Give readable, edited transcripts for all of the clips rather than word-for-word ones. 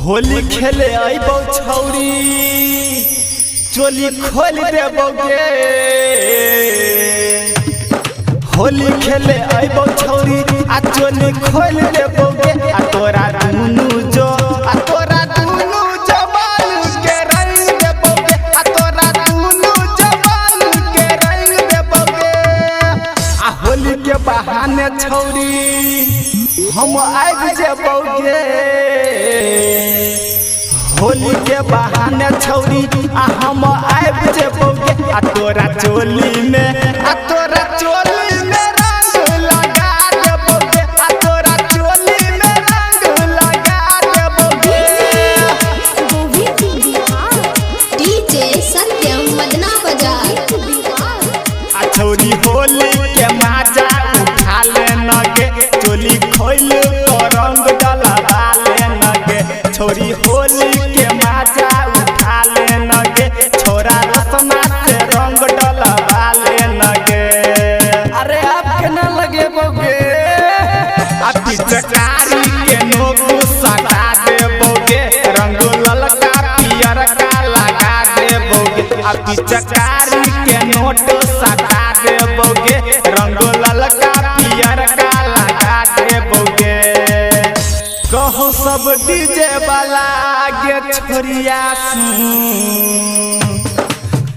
होली खेले आइबो छौरी चोली खोल देबोगे। होली खेले आइबो छौरी आ चोली खोल देबोगे। आ तोरा दुनु जो बालू के रंग देबोगे। आ तोरा दुनु जो बालू के रंग देबोगे। आ होली के बहाने छौरी हम आइब जेबोगे। होली के बहाने छौरी हम आइब जेबोगे। आ तोरा चोली में रंग लगा देबोगे। आ तोरा चोली में रंग लगा देबोगे। डीजे सत्यम मदना बाजार। आ छौरी होली के मजा उठा ले नगे। चोली खोल तो रंग डलवा ले नगे। छौरी होली के मजा उठा ले नगे। छोरा रसना से रंग डलवा ले नगे। अरे आप के न लगे बोगे। आ पिचकारी के नोक सटा देबोगे। रंग ललका पियर का लगा देबोगे। आ पिचकारी के नोट सटा देबोगे। रंग ललका पियर का लगा देबोगे। कहो सब डीजे वाला गे छोरिया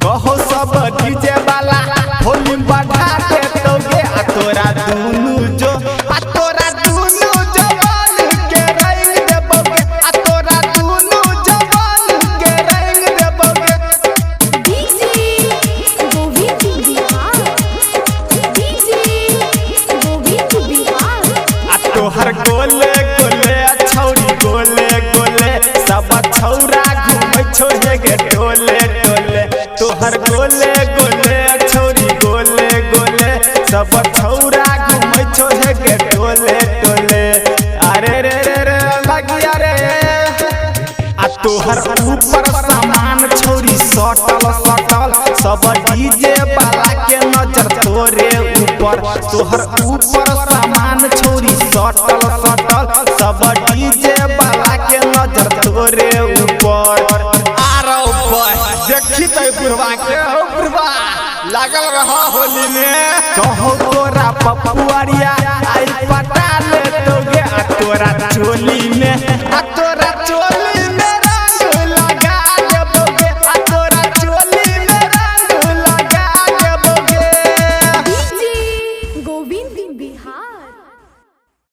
कहो सब डीजे वाला होली बढ़ा देतोगे। आ तोरा दुनु जो बालू के रंग देबोगे। आ तोरा दुनु जो बालू के रंग देबोगे। आ तोहर गोले छौरी गोले सब छौरा घूमै छौ हेगे टोले। तोहर गोले छौरी गोले सब छौरा घूमै छौ हेगे टोले। अरे रे लगिया रे। आ तोहर ऊपर सामान छौरी सटल सब डीजे वाला के नजर तोरे ऊपर। तोहर ऊपर सामान छौरी सटल सब डीजे वाला के नजर तोरे ऊपर। आरो देखी तो बुढ़वा के हो बुढ़वा लागल रहा होली में। कहो तोरा पपुआरिया आई पटा ले तोगे। आ तोरा चोली में